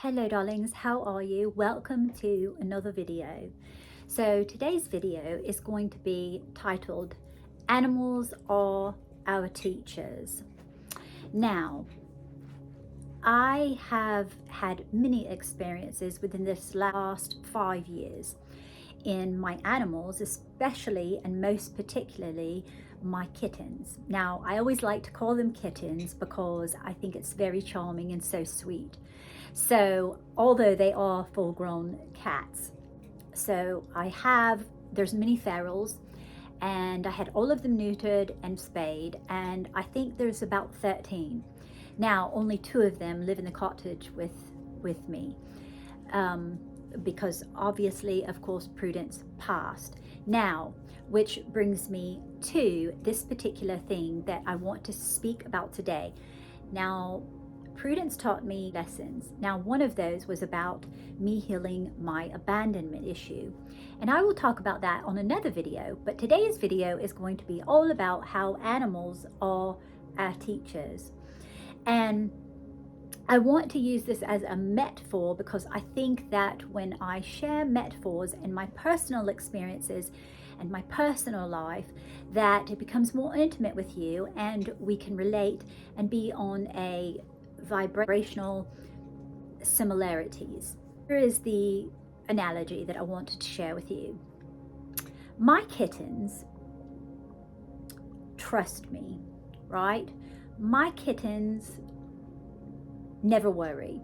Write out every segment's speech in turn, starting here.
Hello darlings, how are you? Welcome to another video. So today's video is going to be titled Animals Are Our Teachers. Now, I have had many experiences within this last 5 years in my animals, especially and most particularly my kittens. Now, I always like to call them kittens because I think it's very charming and so sweet. So although they are full-grown cats, so there's many ferals, and I had all of them neutered and spayed, and I think there's about 13. Now only 2 of them live in the cottage with me, because obviously, of course, Prudence passed. Now, which brings me to this particular thing that I want to speak about today. Now, Prudence taught me lessons. Now, one of those was about me healing my abandonment issue. And I will talk about that on another video, but today's video is going to be all about how animals are our teachers. And I want to use this as a metaphor because I think that when I share metaphors in my personal experiences and my personal life, that it becomes more intimate with you and we can relate and be on a vibrational similarities. Here is the analogy that I wanted to share with you. My kittens trust me, right? My kittens never worry.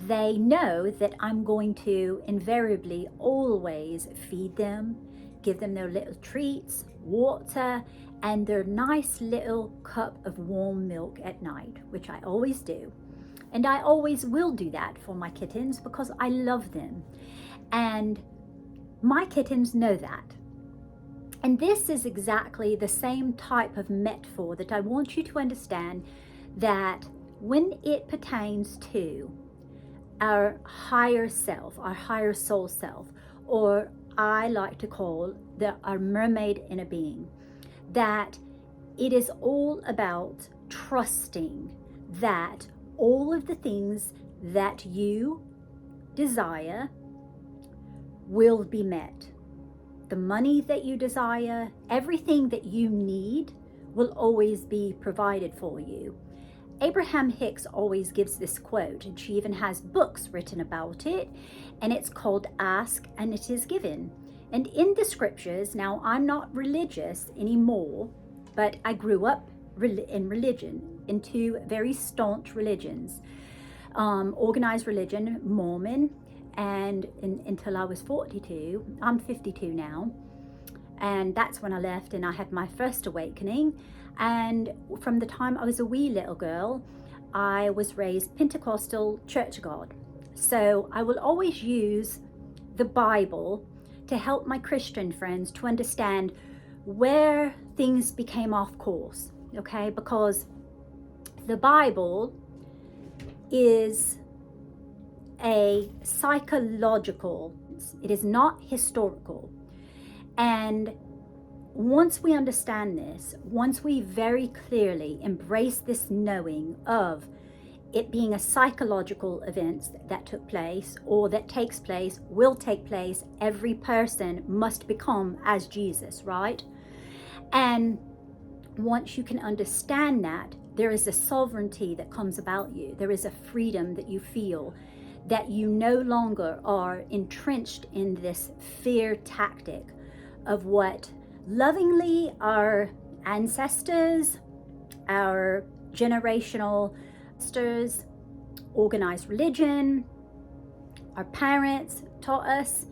They know that I'm going to invariably always feed them, give them their little treats, water, and their nice little cup of warm milk at night, which I always do. And I always will do that for my kittens because I love them. And my kittens know that. And this is exactly the same type of metaphor that I want you to understand, that when it pertains to our higher self, our higher soul self, or I like to call our mermaid inner being, that it is all about trusting that all of the things that you desire will be met. The money that you desire, everything that you need will always be provided for you. Abraham Hicks always gives this quote, and she even has books written about it, and it's called Ask and It Is Given. And in the scriptures, now I'm not religious anymore, but I grew up in religion, in 2 very staunch religions, organized religion, Mormon, and until I was 42, I'm 52 now, and that's when I left and I had my first awakening. And from the time I was a wee little girl, I was raised Pentecostal Church of God. So I will always use the Bible to help my Christian friends to understand where things became off course, okay? Because the Bible is a psychological, it is not historical. And once we understand this, once we very clearly embrace this knowing of it being a psychological event that took place or that takes place, will take place, every person must become as Jesus, right? And once you can understand that, there is a sovereignty that comes about you. There is a freedom that you feel, that you no longer are entrenched in this fear tactic of what lovingly our ancestors, our generational masters, organized religion, our parents taught us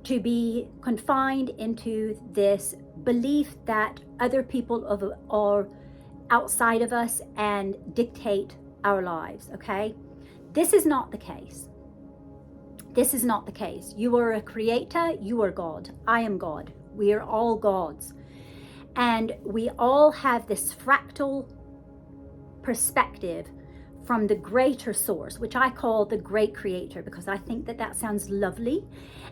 to be confined into this belief that other people are outside of us and dictate our lives, okay? This is not the case. This is not the case. You are a creator, you are God. I am God. We are all gods. And we all have this fractal perspective from the greater source, which I call the great creator, because I think that that sounds lovely.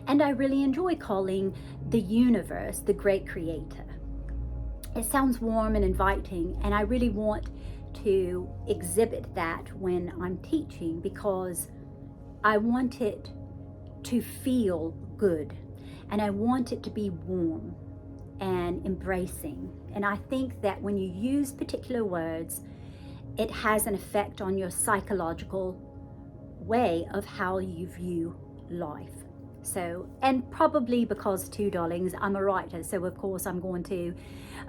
And I really enjoy calling the universe the great creator. It sounds warm and inviting, and I really want to exhibit that when I'm teaching, because I want it to feel good, and I want it to be warm and embracing. And I think that when you use particular words, it has an effect on your psychological way of how you view life. So, and probably because too, darlings, I'm a writer, so of course I'm going to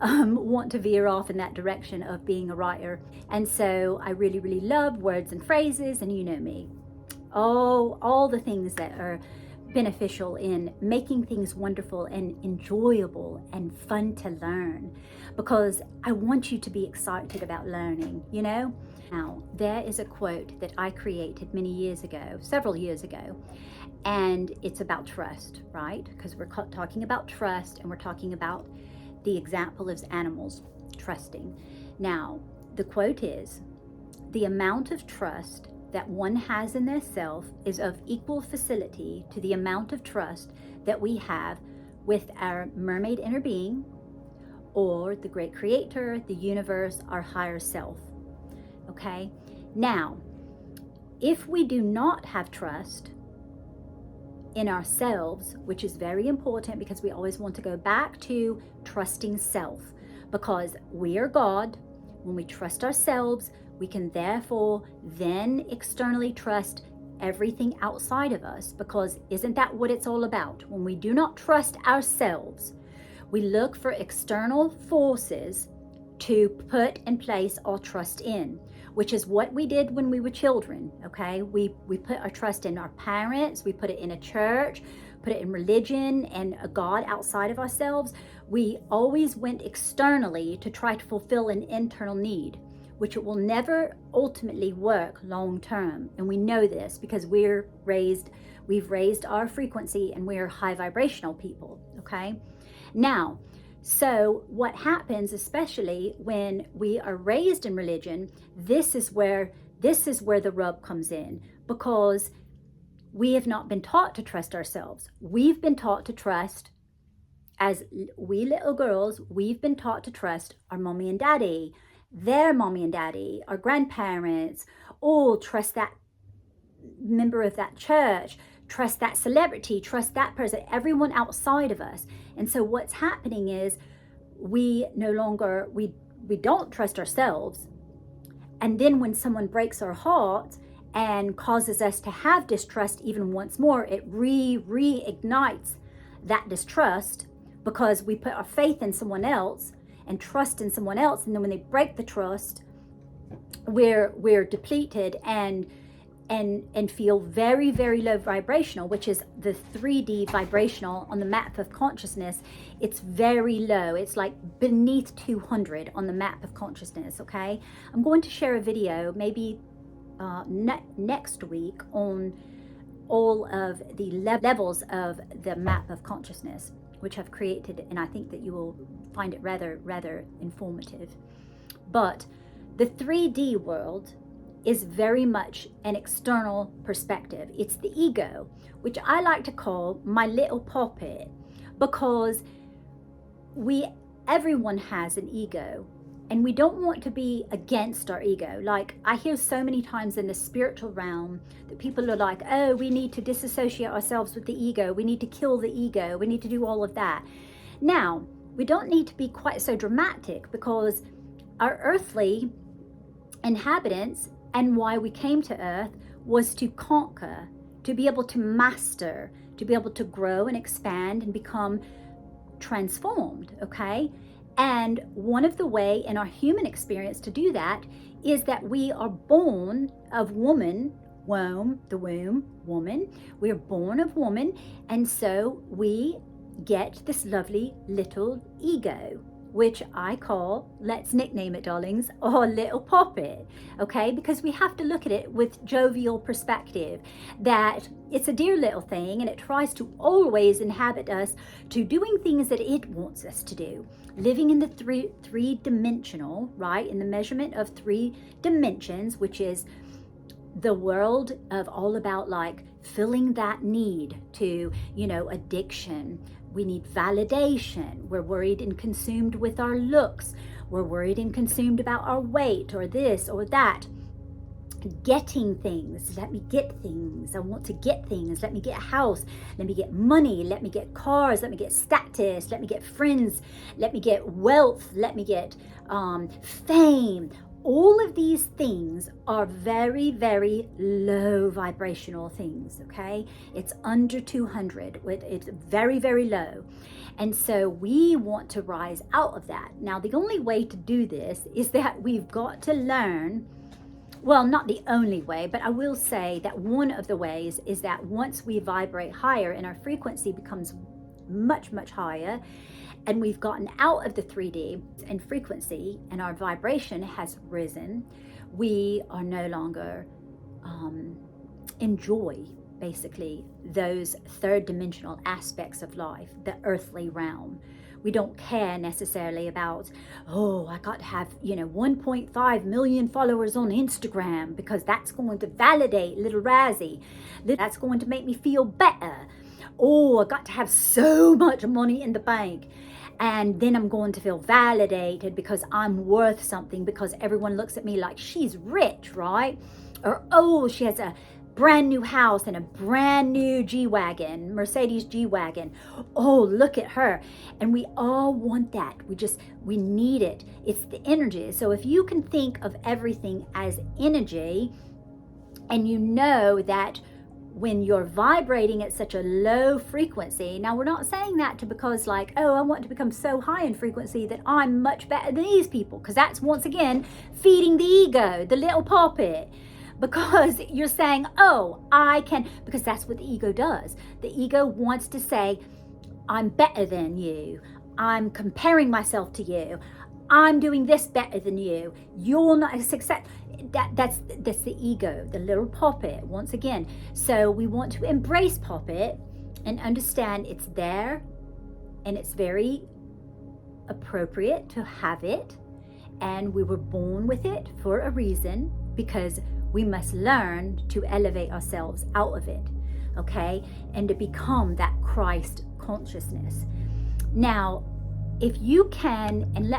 want to veer off in that direction of being a writer. And so I really, really love words and phrases, and you know me. Oh, all the things that are beneficial in making things wonderful and enjoyable and fun to learn, because I want you to be excited about learning, you know? Now, there is a quote that I created many years ago, several years ago, and it's about trust, right? Because we're talking about trust, and we're talking about the example of animals trusting. Now, the quote is, "The amount of trust that one has in their self is of equal facility to the amount of trust that we have with our mermaid inner being, or the great creator, the universe, our higher self." Okay? Now, if we do not have trust in ourselves, which is very important, because we always want to go back to trusting self, because we are God. When we trust ourselves, we can therefore then externally trust everything outside of us, because isn't that what it's all about? When we do not trust ourselves, we look for external forces to put and place our trust in, which is what we did when we were children, okay? We put our trust in our parents, we put it in a church, put it in religion and a God outside of ourselves. We always went externally to try to fulfill an internal need, which it will never ultimately work long term. And we know this because we've raised our frequency, and we're high vibrational people, okay? Now, so what happens, especially when we are raised in religion, this is where the rub comes in, because we have not been taught to trust ourselves. We've been taught to trust, as we little girls, we've been taught to trust our mommy and daddy, their mommy and daddy, our grandparents, trust that member of that church, trust that celebrity, trust that person, everyone outside of us. And so what's happening is we don't trust ourselves. And then when someone breaks our heart and causes us to have distrust even once more, it reignites that distrust, because we put our faith in someone else and trust in someone else. And then when they break the trust, we're depleted and feel very, very low vibrational, which is the 3D vibrational on the map of consciousness. It's very low. It's like beneath 200 on the map of consciousness, okay? I'm going to share a video maybe next week on all of the levels of the map of consciousness, which I've created, and I think that you will find it rather informative. But the 3D world is very much an external perspective. It's the ego, which I like to call my little puppet, because everyone has an ego, and we don't want to be against our ego. Like, I hear so many times in the spiritual realm that people are like, oh, we need to disassociate ourselves with the ego, we need to kill the ego, we need to do all of that. Now, we don't need to be quite so dramatic, because our earthly inhabitants, and why we came to earth, was to conquer, to be able to master, to be able to grow and expand and become transformed, okay? And one of the way in our human experience to do that is that we are born of woman, the womb, woman. We are born of woman, and so we get this lovely little ego, which I call, let's nickname it, darlings, our little puppet, okay? Because we have to look at it with jovial perspective, that it's a dear little thing, and it tries to always inhabit us to doing things that it wants us to do, living in the three-dimensional, right? In the measurement of 3 dimensions, which is the world of all about like filling that need to, addiction. We need validation. We're worried and consumed with our looks. We're worried and consumed about our weight or this or that. getting things. Let me get things. I want to get things. Let me get a house. Let me get money. Let me get cars. Let me get status. Let me get friends. Let me get wealth. Let me get fame. All of these things are very, very low vibrational things, okay? It's under 200. It's very, very low. And so we want to rise out of that. Now, the only way to do this is that we've got to learn, well, not the only way, but I will say that one of the ways is that once we vibrate higher and our frequency becomes much, much higher, and we've gotten out of the 3D and frequency and our vibration has risen, we are no longer enjoy basically those third dimensional aspects of life, the earthly realm. We don't care necessarily about, oh, I got to have, 1.5 million followers on Instagram because that's going to validate little Razzie. That's going to make me feel better. Oh, I got to have so much money in the bank. And then I'm going to feel validated because I'm worth something, because everyone looks at me like she's rich, right? Or, oh, she has a brand new house and a brand new G-Wagon, Mercedes G-Wagon. Oh, look at her. And we all want that. We need it. It's the energy. So if you can think of everything as energy, and you know that when you're vibrating at such a low frequency, now we're not saying that because like, oh, I want to become so high in frequency that I'm much better than these people, because that's once again feeding the ego, the little puppet. Because you're saying, oh, I can, because that's what the ego does. The ego wants to say, I'm better than you. I'm comparing myself to you. I'm doing this better than you. You're not a success. That's the ego, the little puppet, once again. So we want to embrace puppet and understand it's there and it's very appropriate to have it. And we were born with it for a reason, because we must learn to elevate ourselves out of it, okay? And to become that Christ consciousness. Now, if you can, and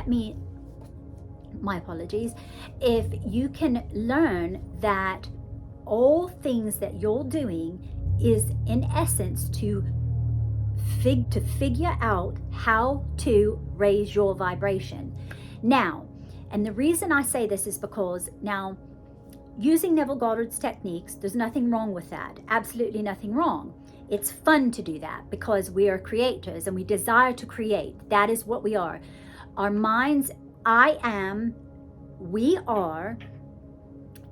my apologies, if you can learn that all things that you're doing is in essence to figure out how to raise your vibration. Now, and the reason I say this is because now, using Neville Goddard's techniques, there's nothing wrong with that. Absolutely nothing wrong. It's fun to do that because we are creators and we desire to create. That is what we are. Our minds, I am, we are,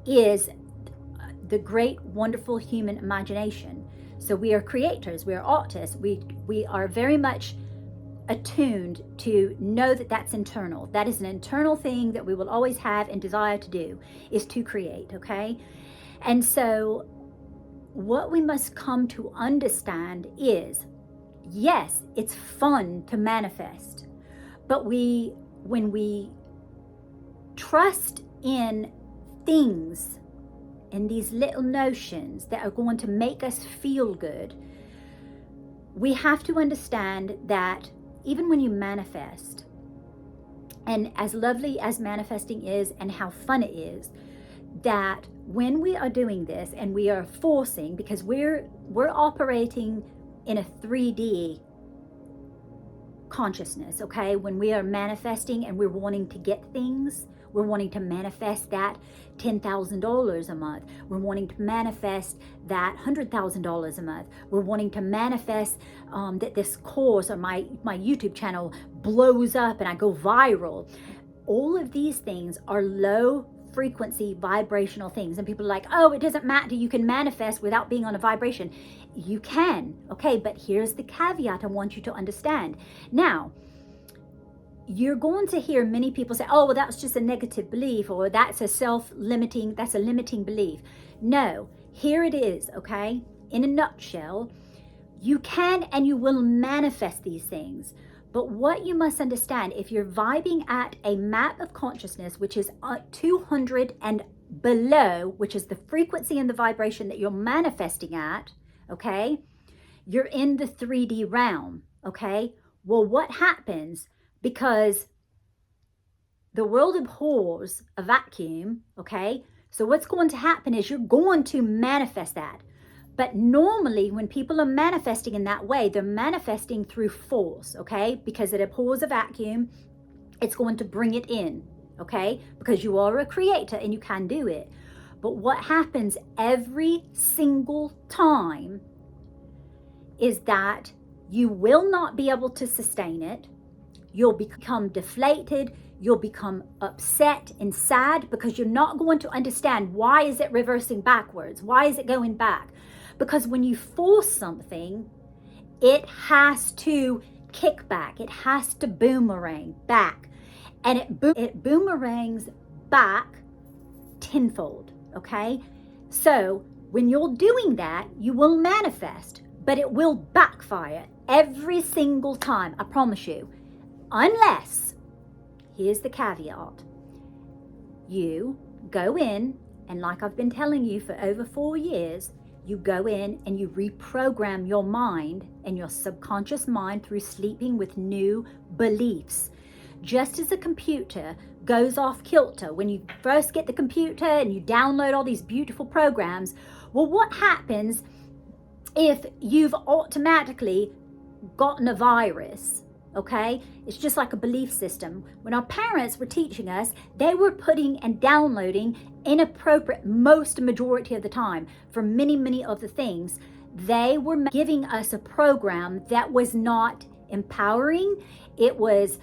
is the great, wonderful human imagination. So we are creators, we are artists. We are very much attuned to know that that's internal. That is an internal thing that we will always have and desire to do, is to create, okay? And so what we must come to understand is, yes, it's fun to manifest, but when we trust in things and these little notions that are going to make us feel good, we have to understand that even when you manifest, and as lovely as manifesting is and how fun it is, that when we are doing this and we are forcing, because we're operating in a 3D consciousness, okay? When we are manifesting and we're wanting to get things, we're wanting to manifest that $10,000 a month. We're wanting to manifest that $100,000 a month. We're wanting to manifest that this course or my YouTube channel blows up and I go viral. All of these things are low frequency vibrational things. And people are like, oh, it doesn't matter. You can manifest without being on a vibration. You can, okay? But here's the caveat I want you to understand. Now, you're going to hear many people say, oh, well, that's just a negative belief, or that's a limiting belief. No, here it is, okay? In a nutshell, you can and you will manifest these things. But what you must understand, if you're vibing at a map of consciousness, which is 200 and below, which is the frequency and the vibration that you're manifesting at, okay? You're in the 3D realm, okay? Well, what happens? Because the world abhors a vacuum, okay? So what's going to happen is you're going to manifest that. But normally when people are manifesting in that way, they're manifesting through force, okay? Because it abhors a vacuum, it's going to bring it in, okay? Because you are a creator and you can do it. But what happens every single time is that you will not be able to sustain it. You'll become deflated. You'll become upset and sad because you're not going to understand, why is it reversing backwards? Why is it going back? Because when you force something, it has to kick back. It has to boomerang back. And it boomerangs back tenfold, okay? So when you're doing that, you will manifest, but it will backfire every single time, I promise you. Unless, here's the caveat, you go in, and like I've been telling you for over 4 years, you go in and you reprogram your mind and your subconscious mind through sleeping with new beliefs. Just as a computer goes off kilter when you first get the computer and you download all these beautiful programs, well, what happens if you've automatically gotten a virus? Okay, it's just like a belief system. When our parents were teaching us, they were putting and downloading inappropriate, majority of the time, for many of the things. They were giving us a program that was not empowering. It was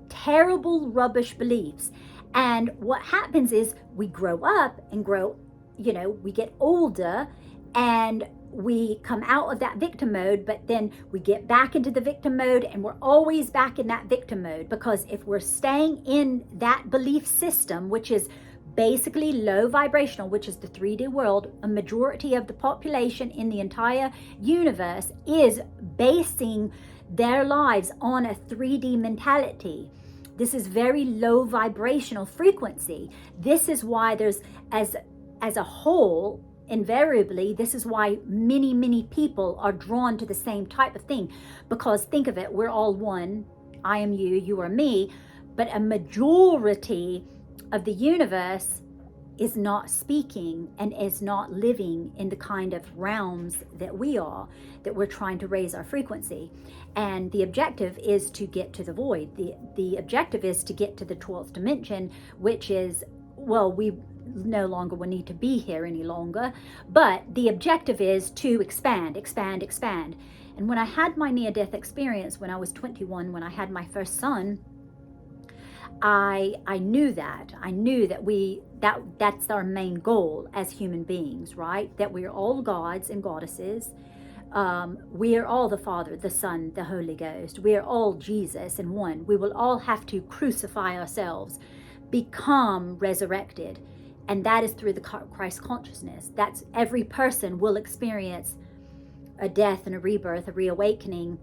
terrible, rubbish beliefs. And what happens is we grow up and we get older and we come out of that victim mode, but then we get back into the victim mode, and we're always back in that victim mode, because if we're staying in that belief system, which is basically low vibrational, which is the 3D world, a majority of the population in the entire universe is basing their lives on a 3D mentality. This is very low vibrational frequency. This is why there's, as a whole, invariably, this is why many people are drawn to the same type of thing. Because think of it, we're all one. I am you, you are me. But a majority of the universe is not speaking and is not living in the kind of realms that we are, that we're trying to raise our frequency. And the objective is to get to the void. The objective is to get to the 12th dimension, which is, well, we no longer will need to be here any longer, but the objective is to expand. And when I had my near-death experience when I was 21, when I had my first son, I knew that that's our main goal as human beings, right? That we're all gods and goddesses. We are all the Father, the Son, the Holy Ghost. We are all Jesus in one. We will all have to crucify ourselves, become resurrected. And that is through the Christ consciousness. That's, every person will experience a death and a rebirth, a reawakening,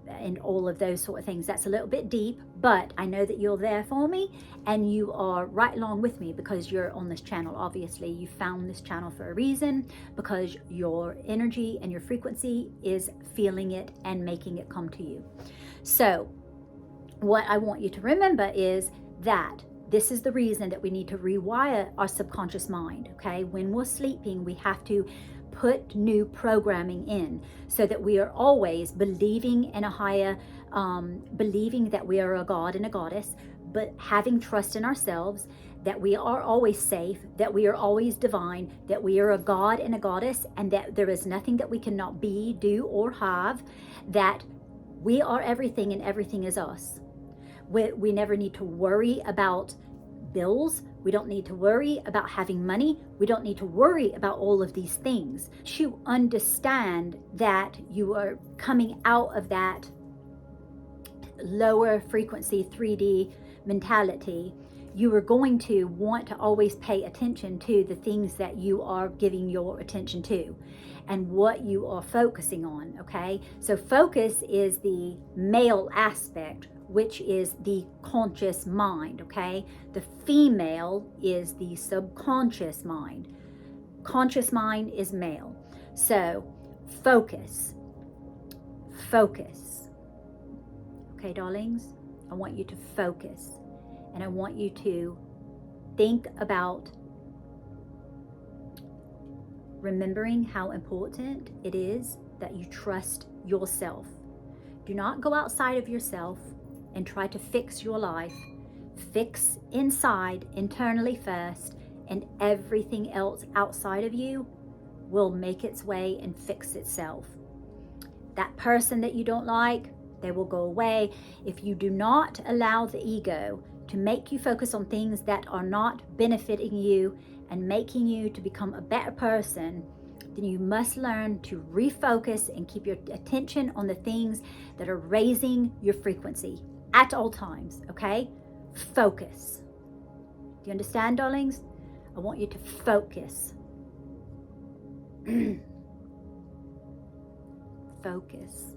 and all of those sort of things. That's a little bit deep, but I know that you're there for me, and you are right along with me, because you're on this channel. Obviously, you found this channel for a reason, because your energy and your frequency is feeling it and making it come to you. So what I want you to remember is that this is the reason that we need to rewire our subconscious mind, okay? When we're sleeping, we have to put new programming in, so that we are always believing in a higher, believing that we are a god and a goddess, but having trust in ourselves, that we are always safe, that we are always divine, that we are a god and a goddess, and that there is nothing that we cannot be, do, or have, that we are everything and everything is us. We never need to worry about bills. We don't need to worry about having money. We don't need to worry about all of these things. You understand that you are coming out of that lower frequency 3D mentality. You are going to want to always pay attention to the things that you are giving your attention to and what you are focusing on, okay? So focus is the male aspect, which is the conscious mind, okay? The female is the subconscious mind. Conscious mind is male. So focus. Okay, darlings? I want you to focus. And I want you to think about remembering how important it is that you trust yourself. Do not go outside of yourself and try to fix your life. Fix inside, internally first, and everything else outside of you will make its way and fix itself. That person that you don't like, they will go away. If you do not allow the ego to make you focus on things that are not benefiting you and making you to become a better person, then you must learn to refocus and keep your attention on the things that are raising your frequency at all times, okay? Focus. Do you understand, darlings? I want you to focus. Focus.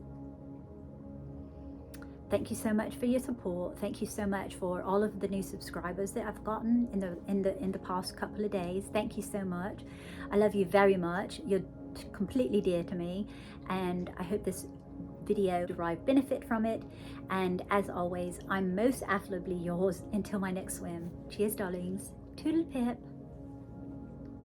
Thank you so much for your support. Thank you so much for all of the new subscribers that I've gotten in the past couple of days. Thank you so much. I love you very much. You're completely dear to me, and I hope this video derive benefit from it. And as always, I'm most affably yours until my next swim. Cheers, darlings. Toodle pip.